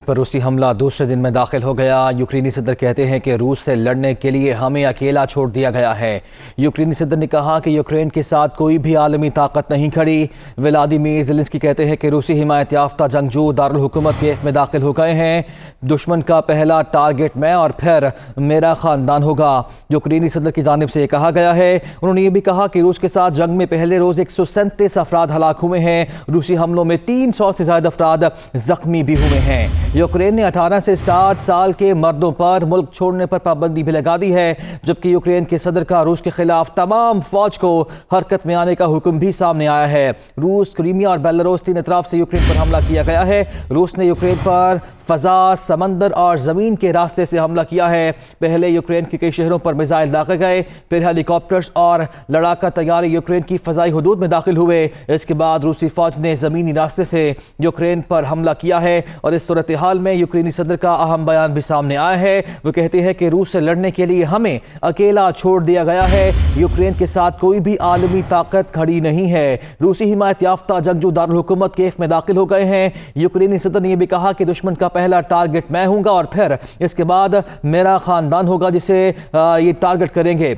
پر روسی حملہ دوسرے دن میں داخل ہو گیا۔ یوکرینی صدر کہتے ہیں کہ روس سے لڑنے کے لیے ہمیں اکیلا چھوڑ دیا گیا ہے۔ یوکرینی صدر نے کہا کہ یوکرین کے ساتھ کوئی بھی عالمی طاقت نہیں کھڑی۔ ولادیمیر زیلنسکی کہتے ہیں کہ روسی حمایت یافتہ جنگجو دارالحکومت کیف میں داخل ہو گئے ہیں۔ دشمن کا پہلا ٹارگٹ میں اور پھر میرا خاندان ہوگا۔ یوکرینی صدر کی جانب سے یہ کہا گیا ہے۔ انہوں نے یہ بھی کہا کہ روس کے ساتھ جنگ میں پہلے روز 137 افراد ہلاک ہوئے ہیں۔ روسی حملوں میں 300 سے زائد افراد زخمی بھی ہوئے ہیں۔ یوکرین نے 18 سے 60 سال کے مردوں پر ملک چھوڑنے پر پابندی بھی لگا دی ہے، جبکہ یوکرین کے صدر کا روس کے خلاف تمام فوج کو حرکت میں آنے کا حکم بھی سامنے آیا ہے۔ روس، کریمیا اور بیلاروس تین اطراف سے یوکرین پر حملہ کیا گیا ہے۔ روس نے یوکرین پر فضا، سمندر اور زمین کے راستے سے حملہ کیا ہے۔ پہلے یوکرین کے کئی شہروں پر میزائل داغے گئے، پھر ہیلی کاپٹرز اور لڑاکا طیارے یوکرین کی فضائی حدود میں داخل ہوئے۔ اس کے بعد روسی فوج نے زمینی راستے سے یوکرین پر حملہ کیا ہے، اور اس صورتحال میں یوکرینی صدر کا اہم بیان بھی سامنے آیا ہے۔ وہ کہتے ہیں کہ روس سے لڑنے کے لیے ہمیں اکیلا چھوڑ دیا گیا ہے۔ یوکرین کے ساتھ کوئی بھی عالمی طاقت کھڑی نہیں ہے۔ روسی حمایت یافتہ جنگجو دارالحکومت کیف میں داخل ہو گئے ہیں۔ یوکرینی صدر نے یہ بھی کہا کہ دشمن کا پہلا ٹارگٹ میں ہوں گا اور پھر اس کے بعد میرا خاندان ہوگا جسے یہ ٹارگٹ کریں گے۔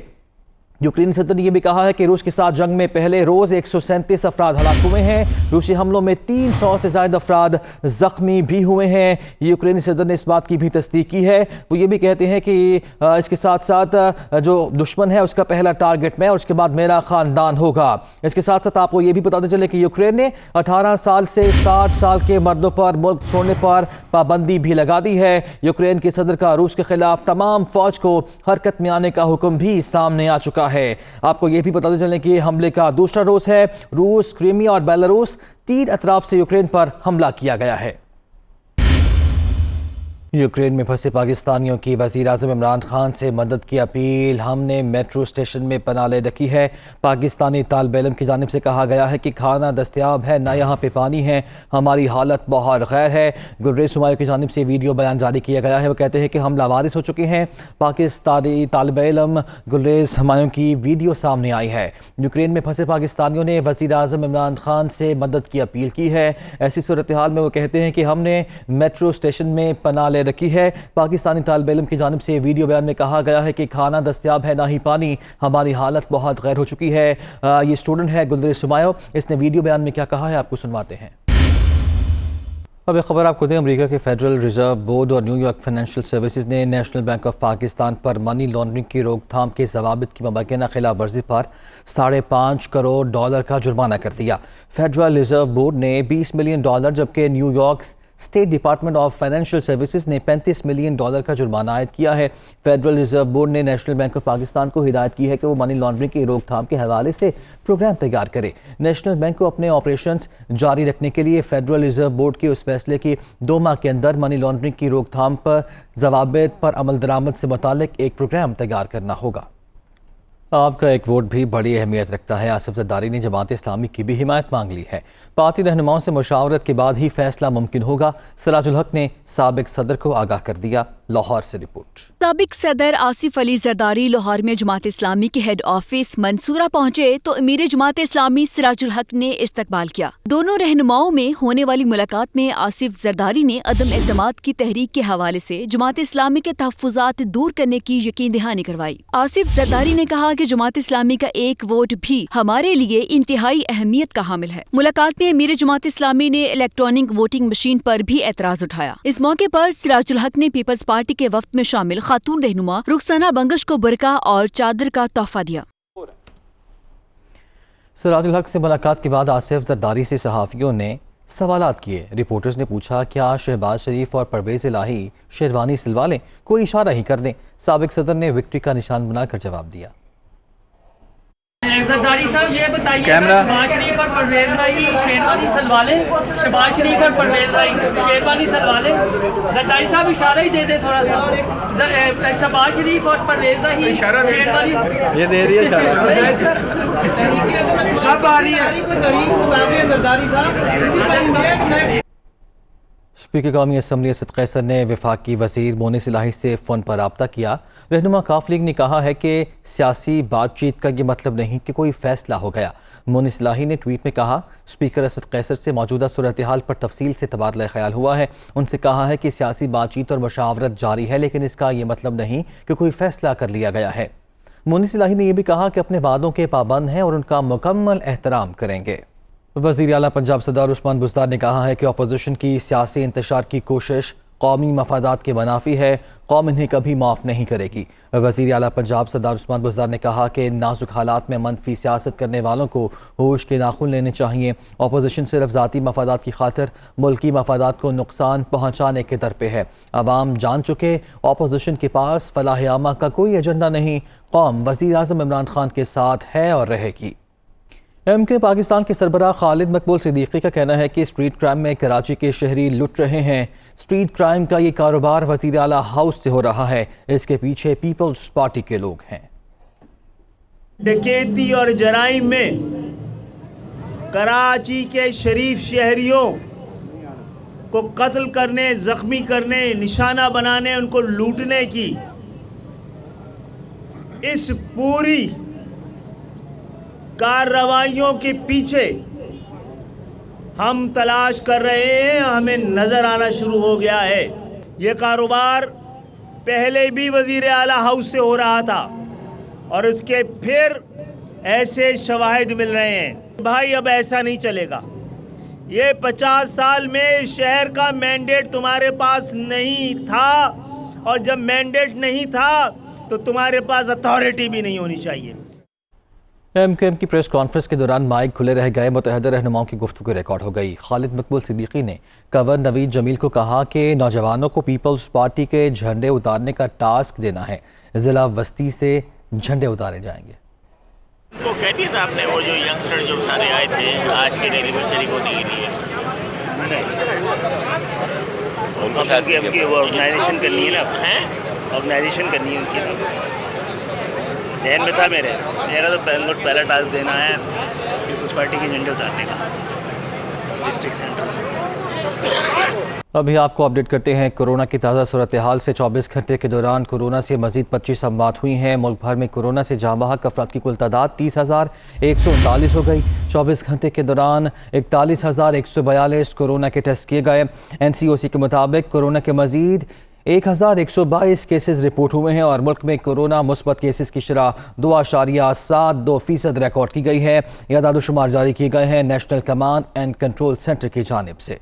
یوکرینی صدر نے یہ بھی کہا ہے کہ روس کے ساتھ جنگ میں پہلے روز 137 افراد ہلاک ہوئے ہیں۔ روسی حملوں میں 300 سے زائد افراد زخمی بھی ہوئے ہیں۔ یوکرینی صدر نے اس بات کی بھی تصدیق کی ہے۔ وہ یہ بھی کہتے ہیں کہ اس کے ساتھ ساتھ جو دشمن ہے اس کا پہلا ٹارگٹ میں اور اس کے بعد میرا خاندان ہوگا۔ اس کے ساتھ ساتھ آپ کو یہ بھی بتاتے چلے کہ یوکرین نے 18 سال سے 60 سال کے مردوں پر ملک چھوڑنے پر پابندی بھی لگا دی ہے۔ یوکرین کے صدر کا روس کے خلاف تمام فوج کو حرکت میں آنے کا حکم بھی سامنے آ چکا ہے۔ آپ کو یہ بھی بتاتے چلیں کہ یہ حملے کا دوسرا روز ہے۔ روس، کریمیا اور بیلاروس تین اطراف سے یوکرین پر حملہ کیا گیا ہے۔ یوکرین میں پھنسے پاکستانیوں کی وزیر اعظم عمران خان سے مدد کی اپیل۔ ہم نے میٹرو اسٹیشن میں پناہ لے رکھی ہے۔ پاکستانی طالب علم کی جانب سے کہا گیا ہے کہ کھانا دستیاب ہے، نہ یہاں پہ پانی ہے، ہماری حالت بہت غیر ہے۔ گلریز ہمایوں کی جانب سے ویڈیو بیان جاری کیا گیا ہے۔ وہ کہتے ہیں کہ ہم لاوارث ہو چکے ہیں۔ پاکستانی طالب علم گلریز ہمایوں کی ویڈیو سامنے آئی ہے۔ یوکرین میں پھنسے پاکستانیوں نے وزیر اعظم عمران خان سے مدد کی اپیل کی ہے۔ ایسی صورتحال میں وہ کہتے ہیں کہ ہم نے میٹرو اسٹیشن میں پناہ لے رکھی ہے۔ پاکستانی طالب علم کی جانب سے ویڈیو بیان میں کہا گیا ہے کہ کھانا دستیاب ہے، نہ ہی پانی، ہماری حالت بہت غیر ہو چکی ہے۔ یہ اسٹوڈنٹ ہے گلریز ہمایوں، اس نے ویڈیو بیان میں کیا کہا ہے آپ کو سنواتے ہیں۔ اب ایک خبر آپ کو دیں، امریکہ کے فیڈرل ریزرو بورڈ اور نیو یارک فائنینشیل سروسز نے national bank of Pakistan per money laundering کی روک تھام کے ضوابط کی مبینہ خلاف ورزی پر $5.5 کروڑ کا جرمانہ کر دیا۔ فیڈرل ریزرو بورڈ نے $20 ملین جبکہ new York state department of financial services نے $35 ملین کا جرمانہ عائد کیا ہے۔ فیڈرل ریزرو بورڈ نے نیشنل بینک آف پاکستان کو ہدایت کی ہے کہ وہ منی لانڈرنگ کی روک تھام کے حوالے سے پروگرام تیار کرے۔ نیشنل بینک کو اپنے آپریشنز جاری رکھنے کے لیے فیڈرل ریزرو بورڈ کے اس فیصلے کی 2 ماہ کے اندر منی لانڈرنگ کی روک تھام پر ضوابط پر عمل درآمد سے متعلق ایک پروگرام تیار کرنا ہوگا۔ آپ کا ایک ووٹ بھی بڑی اہمیت رکھتا ہے۔ آصف زرداری نے جماعت اسلامی کی بھی حمایت مانگ لی ہے۔ پارٹی رہنماؤں سے مشاورت کے بعد ہی فیصلہ ممکن ہوگا، سراج الحق نے سابق صدر کو آگاہ کر دیا۔ لاہور سے رپورٹ۔ سابق صدر آصف علی زرداری لاہور میں جماعت اسلامی کے ہیڈ آفس منصورہ پہنچے تو امیر جماعت اسلامی سراج الحق نے استقبال کیا۔ دونوں رہنماؤں میں ہونے والی ملاقات میں آصف زرداری نے عدم اعتماد کی تحریک کے حوالے سے جماعت اسلامی کے تحفظات دور کرنے کی یقین دہانی کروائی۔ آصف زرداری نے کہا کہ جماعت اسلامی کا ایک ووٹ بھی ہمارے لیے انتہائی اہمیت کا حامل ہے۔ ملاقات میں امیر جماعت اسلامی نے الیکٹرانک ووٹنگ مشین پر بھی اعتراض اٹھایا۔ اس موقع پر سراج الحق نے پیپلز پارٹی کے وفد میں شامل خاتون رہنما رخسانہ بنگش کو برقع اور چادر کا تحفہ دیا۔ سراج الحق سے ملاقات کے بعد آصف زرداری سے صحافیوں نے سوالات کیے۔ رپورٹرز نے پوچھا کیا شہباز شریف اور پرویز الہی شیروانی سلوا لیں، کوئی اشارہ ہی کر دیں۔ سابق صدر نے وکٹری کا نشان بنا کر جواب دیا۔ زرداری صاحب یہ بتائیے شہباز شریف اور پرویز الہی شیروانی سلوا لیں، شہباز شریف اور پرویز الہی شیروانی سلوا لیں۔ زرداری صاحب اشارہ ہی دے دیں تھوڑا سا، شہباز شریف اور پرویز الہی شیروانی یہ دے رہی ہے کب آ رہی ہے زرداری صاحب۔ اسپیکر قومی اسمبلی اسد قیصر نے وفاقی وزیر مونس الہی سے فون پر رابطہ کیا۔ رہنما کاف لیگ نے کہا ہے کہ سیاسی بات چیت کا یہ مطلب نہیں کہ کوئی فیصلہ ہو گیا۔ مونس الہی نے ٹویٹ میں کہا، اسپیکر اسد قیصر سے موجودہ صورتحال پر تفصیل سے تبادلہ خیال ہوا ہے۔ ان سے کہا ہے کہ سیاسی بات چیت اور مشاورت جاری ہے، لیکن اس کا یہ مطلب نہیں کہ کوئی فیصلہ کر لیا گیا ہے۔ مونس الہی نے یہ بھی کہا کہ اپنے وعدوں کے پابند ہیں اور ان کا مکمل احترام کریں گے۔ وزیر اعلیٰ پنجاب سردار عثمان بزدار نے کہا ہے کہ اپوزیشن کی سیاسی انتشار کی کوشش قومی مفادات کے منافی ہے، قوم انہیں کبھی معاف نہیں کرے گی۔ وزیر اعلیٰ پنجاب سردار عثمان بزدار نے کہا کہ نازک حالات میں منفی سیاست کرنے والوں کو ہوش کے ناخن لینے چاہیے۔ اپوزیشن صرف ذاتی مفادات کی خاطر ملکی مفادات کو نقصان پہنچانے کے در پہ ہے۔ عوام جان چکے اپوزیشن کے پاس فلاح عامہ کا کوئی ایجنڈا نہیں، قوم وزیر اعظم عمران خان کے ساتھ ہے اور رہے گی۔ ایم کے پاکستان کے سربراہ خالد مقبول صدیقی کا کہنا ہے کہ اسٹریٹ کرائم میں کراچی کے شہری لٹ رہے ہیں۔ اسٹریٹ کرائم کا یہ کاروبار وزیر اعلیٰ ہاؤس سے ہو رہا ہے، اس کے پیچھے پیپلز پارٹی کے لوگ ہیں۔ ڈکیتی اور جرائم میں کراچی کے شریف شہریوں کو قتل کرنے، زخمی کرنے، نشانہ بنانے، ان کو لوٹنے کی اس پوری کارروائیوں کے پیچھے ہم تلاش کر رہے ہیں، ہمیں نظر آنا شروع ہو گیا ہے۔ یہ کاروبار پہلے بھی وزیر اعلیٰ ہاؤس سے ہو رہا تھا اور اس کے پھر ایسے شواہد مل رہے ہیں۔ بھائی اب ایسا نہیں چلے گا۔ یہ 50 سال میں شہر کا مینڈیٹ تمہارے پاس نہیں تھا، اور جب مینڈیٹ نہیں تھا تو تمہارے پاس اتھارٹی بھی نہیں ہونی چاہیے۔ ایم کیو ایم کی پریس کانفرنس کے دوران مائک کھلے رہ گئے، متحدہ رہنماؤں کی گفتگو ریکارڈ ہو گئی۔ خالد مقبول صدیقی نے گورنر نوید جمیل کو کہا کہ نوجوانوں کو پیپلز پارٹی کے جھنڈے اتارنے کا ٹاسک دینا ہے، ضلع وسطی سے جھنڈے اتارے جائیں گے۔ وہ کہتی تھا آپ نے، وہ جو ینگسٹر جو سارے آئے تھے آج کی اینیورسری کو نہیں لیے، ان کو کہا کہ اب کی وہ آرگنائزیشن کرنی ہے نا، آرگنائزیشن کرنی ہے ان کی۔ ذہن میں تھا میرا تو پہلا ٹاسک دینا ہے پیپلز پارٹی کے جھنڈے اتارنے کا ڈسٹرکٹ سینٹر۔ ابھی آپ کو اپڈیٹ کرتے ہیں کورونا کی تازہ صورتحال سے۔ 24 گھنٹے کے دوران کورونا سے مزید 25 اموات ہوئی ہیں۔ ملک بھر میں کورونا سے جاں بحق افراد کی کل تعداد 30,139 ہو گئی۔ 24 گھنٹے کے دوران 41,142 کورونا کے ٹیسٹ کیے گئے۔ NCOC کے مطابق کورونا کے مزید 1,122 کیسز رپورٹ ہوئے ہیں اور ملک میں کورونا مثبت کیسز کی شرح 2.72% ریکارڈ کی گئی ہے۔ یہ اعداد و شمار جاری کیے گئے ہیں national command and control centre کی جانب سے۔